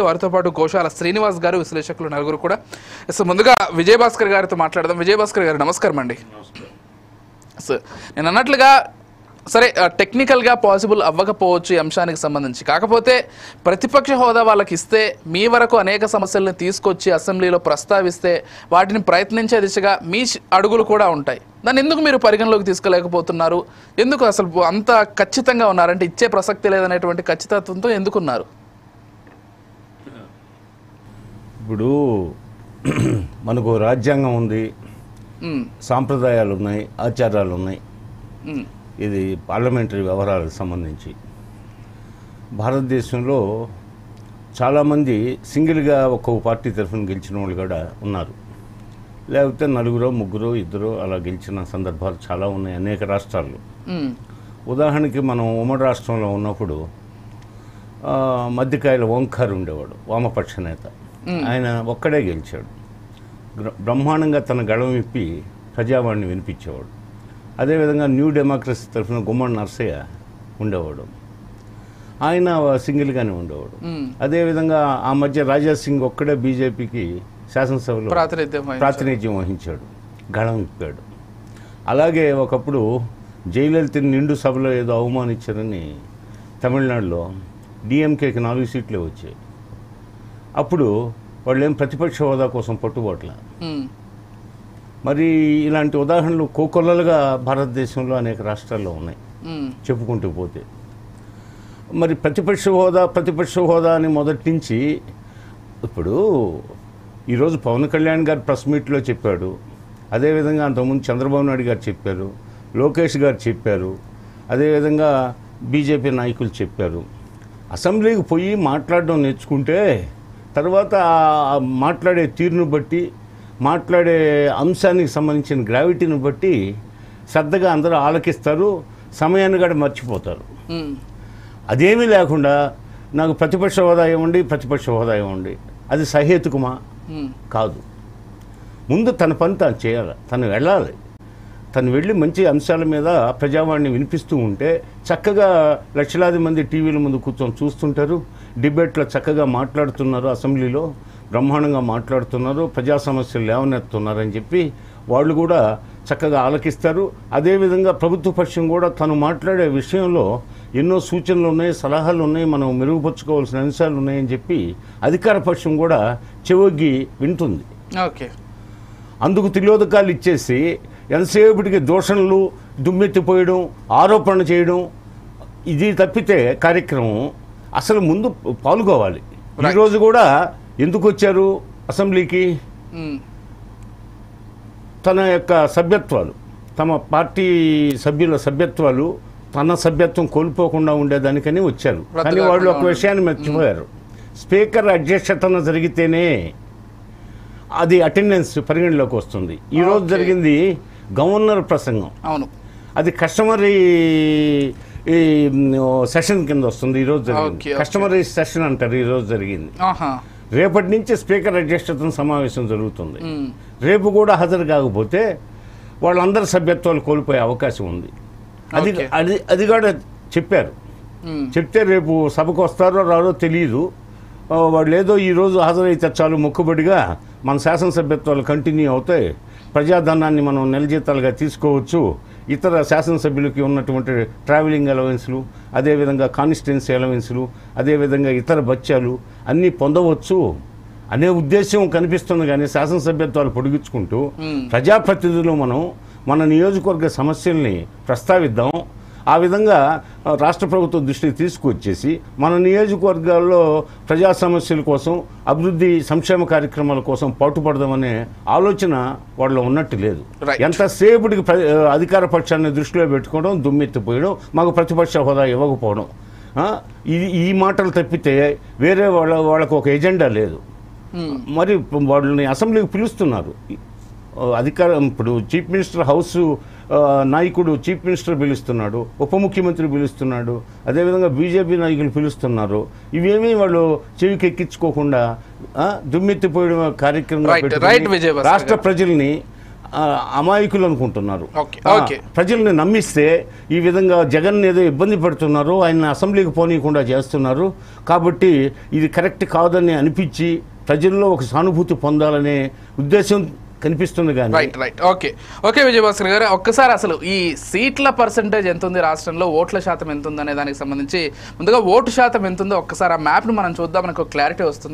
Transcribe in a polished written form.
వారితో పాటు గోశాల శ్రీనివాస్ గారు విశ్లేషకులు నలుగురు కూడా. సో ముందుగా విజయభాస్కర్ గారితో మాట్లాడదాం. విజయభాస్కర్ గారు నమస్కారం అండి. సో నేను అన్నట్లుగా సరే టెక్నికల్గా పాసిబుల్ అవ్వకపోవచ్చు ఈ అంశానికి సంబంధించి, కాకపోతే ప్రతిపక్ష హోదా వాళ్ళకి ఇస్తే మీ వరకు అనేక సమస్యలను తీసుకొచ్చి అసెంబ్లీలో ప్రస్తావిస్తే వాటిని ప్రయత్నించే దిశగా మీ అడుగులు కూడా ఉంటాయి. దాన్ని ఎందుకు మీరు పరిగణలోకి తీసుకోలేకపోతున్నారు? ఎందుకు అసలు అంత ఖచ్చితంగా ఉన్నారంటే ఇచ్చే ప్రసక్తి లేదనేటువంటి ఖచ్చితత్వంతో ఎందుకున్నారు? ఇప్పుడు మనకు రాజ్యాంగం ఉంది, సాంప్రదాయాలు ఉన్నాయి, ఆచారాలు ఉన్నాయి. ఇది పార్లమెంటరీ వ్యవహారాలకు సంబంధించి భారతదేశంలో చాలామంది సింగిల్గా ఒక్కొక్క పార్టీ తరఫున గెలిచిన వాళ్ళు కూడా ఉన్నారు. లేకపోతే నలుగురో ముగ్గురో ఇద్దరు అలా గెలిచిన సందర్భాలు చాలా ఉన్నాయి అనేక రాష్ట్రాల్లో. ఉదాహరణకి మనం ఉమ్మడి రాష్ట్రంలో ఉన్నప్పుడు మధ్యకాయల ఓంకార్ ఉండేవాడు, వామపక్ష నేత. ఆయన ఒక్కడే గెలిచాడు. బ్రహ్మాండంగా తన గళం విప్పి ప్రజావాణిని వినిపించేవాడు. అదేవిధంగా న్యూ డెమోక్రసీ తరఫున గుమ్మడి నరసయ్య ఉండేవాడు, ఆయన సింగిల్గానే ఉండేవాడు. అదేవిధంగా ఆ మధ్య రాజా సింగ్ ఒక్కడే బీజేపీకి శాసనసభలో ప్రాతినిధ్యం వహించాడు, గళం విప్పాడు. అలాగే ఒకప్పుడు జయలలితని నిండు సభలో ఏదో అవమానించారని తమిళనాడులో డిఎంకేకి 4 సీట్లే వచ్చాయి. అప్పుడు వాళ్ళు ఏం ప్రతిపక్ష హోదా కోసం పట్టుబట్ల. మరి ఇలాంటి ఉదాహరణలు కోకొల్లలుగా భారతదేశంలో అనేక రాష్ట్రాల్లో ఉన్నాయి చెప్పుకుంటూ పోతే. మరి ప్రతిపక్ష హోదా అని మొదటి నుంచి ఇప్పుడు ఈరోజు పవన్ కళ్యాణ్ గారు ప్రెస్ మీట్లో చెప్పాడు, అదేవిధంగా అంతకుముందు చంద్రబాబు నాయుడు గారు చెప్పారు, లోకేష్ గారు చెప్పారు, అదేవిధంగా బీజేపీ నాయకులు చెప్పారు. అసెంబ్లీకి పోయి మాట్లాడడం నేర్చుకుంటే తర్వాత మాట్లాడే తీరును బట్టి, మాట్లాడే అంశానికి సంబంధించిన గ్రావిటీని బట్టి శ్రద్ధగా అందరూ ఆలకిస్తారు, సమయాన్ని కూడా మర్చిపోతారు. అదేమీ లేకుండా నాకు ప్రతిపక్ష హోదా ఇవ్వండి, అది సహేతుకమా? కాదు. ముందు తన పని తాను చేయాలి, తను వెళ్ళాలి. తను వెళ్ళి మంచి అంశాల మీద ప్రజావాణిని వినిపిస్తూ ఉంటే చక్కగా లక్షలాది మంది టీవీల ముందు కూర్చొని చూస్తుంటారు. డిబేట్లో చక్కగా మాట్లాడుతున్నారు, అసెంబ్లీలో బ్రహ్మాండంగా మాట్లాడుతున్నారు, ప్రజా సమస్యలు లేవనెత్తున్నారని చెప్పి వాళ్ళు కూడా చక్కగా ఆలకిస్తారు. అదేవిధంగా ప్రభుత్వ పక్షం కూడా తను మాట్లాడే విషయంలో ఎన్నో సూచనలు ఉన్నాయి, సలహాలు ఉన్నాయి, మనం మెరుగుపరుచుకోవాల్సిన అంశాలు ఉన్నాయని చెప్పి అధికార పక్షం కూడా చెవొగ్గి వింటుంది. ఓకే, అందుకు తిలోదకాలు ఇచ్చేసి ఎంతసేపటికి దూషణలు, దుమ్మెత్తిపోయడం, ఆరోపణ చేయడం, ఇది తప్పితే కార్యక్రమం అసలు ముందు పాల్గొవాలి. ఈరోజు కూడా ఎందుకు వచ్చారు అసెంబ్లీకి? తన యొక్క సభ్యత్వాలు, తమ పార్టీ సభ్యుల సభ్యత్వాలు, తన సభ్యత్వం కోల్పోకుండా ఉండేదానికని వచ్చారు. కానీ వాళ్ళు ఒక విషయాన్ని మర్చిపోయారు, స్పీకర్ అధ్యక్షతన జరిగితేనే అది అటెండెన్స్ పరిగణలోకి వస్తుంది. ఈరోజు జరిగింది గవర్నర్ ప్రసంగం, అవును, అది కస్టమరీ సెషన్ కింద వస్తుంది. ఈరోజు జరిగింది కస్టమరీ సెషన్ అంటారు. ఈరోజు జరిగింది. రేపటి నుంచి స్పీకర్ అధ్యక్షతన సమావేశం జరుగుతుంది. రేపు కూడా హాజరు కాకపోతే వాళ్ళందరి సభ్యత్వాలు కోల్పోయే అవకాశం ఉంది. అది కూడా చెప్పారు. చెప్తే రేపు సభకు వస్తారో రారో తెలియదు. వాళ్ళు ఏదో ఈరోజు హాజరైతే చాలు మొక్కుబడిగా మన శాసనసభ్యత్వాలు కంటిన్యూ అవుతాయి, ప్రజాధనాన్ని మనం నెల జీతాలుగా తీసుకోవచ్చు, ఇతర శాసనసభ్యులకి ఉన్నటువంటి ట్రావెలింగ్ అలవెన్స్లు, అదేవిధంగా కాన్స్టిట్యున్సీ అలవెన్స్లు, అదేవిధంగా ఇతర బత్యాలు అన్నీ పొందవచ్చు అనే ఉద్దేశం కనిపిస్తుంది. కానీ శాసనసభ్యత్వాలు పొడిగించుకుంటూ ప్రజాప్రతినిధులు మనం మన నియోజకవర్గ సమస్యల్ని ప్రస్తావిద్దాం, ఆ విధంగా రాష్ట్ర ప్రభుత్వం దృష్టికి తీసుకొచ్చేసి మన నియోజకవర్గాల్లో ప్రజా సమస్యల కోసం, అభివృద్ధి సంక్షేమ కార్యక్రమాల కోసం పాటుపడదామనే ఆలోచన వాళ్ళలో ఉన్నట్టు లేదు. ఎంతసేపటికి అధికార పక్షాన్ని దృష్టిలో పెట్టుకోవడం, దుమ్మెత్తిపోయడం, మాకు ప్రతిపక్ష హోదా ఇవ్వకపోవడం, ఈ మాటలు తప్పితే వేరే వాళ్ళకు ఒక ఎజెండా లేదు. మరి వాళ్ళని అసెంబ్లీకి పిలుస్తున్నారు. అధికారం ఇప్పుడు చీఫ్ మినిస్టర్ హౌస్ నాయకుడు చీఫ్ మినిస్టర్ పిలుస్తున్నాడు, ఉప ముఖ్యమంత్రి పిలుస్తున్నాడు, అదేవిధంగా బీజేపీ నాయకులు పిలుస్తున్నారు. ఇవేమీ వాళ్ళు చెవికి ఎక్కించుకోకుండా దుమ్మెత్తిపోయడం కార్యక్రమం రాష్ట్ర ప్రజల్ని అమాయకులు అనుకుంటున్నారు. Okay, okay. ప్రజల్ని నమ్మిస్తే ఈ విధంగా జగన్ ఏదో ఇబ్బంది పెడుతున్నారు, ఆయన అసెంబ్లీకి పోనీయకుండా చేస్తున్నారు, కాబట్టి ఇది కరెక్ట్ కాదని అనిపించి ప్రజల్లో ఒక సానుభూతి పొందాలనే ఉద్దేశం కనిపిస్తుంది. కానీ రైట్ ఓకే ఓకే విజయభాస్కర్ గారు, ఒక్కసారి అసలు ఈ సీట్ల పర్సంటేజ్ ఎంత ఉంది రాష్ట్రంలో, ఓట్ల శాతం ఎంత ఉంది అనే దానికి సంబంధించి ముందుగా ఓటు శాతం ఎంత ఉందో ఒక్కసారి ఆ మ్యాప్ను మనం చూద్దాం, మనకు క్లారిటీ వస్తుంది.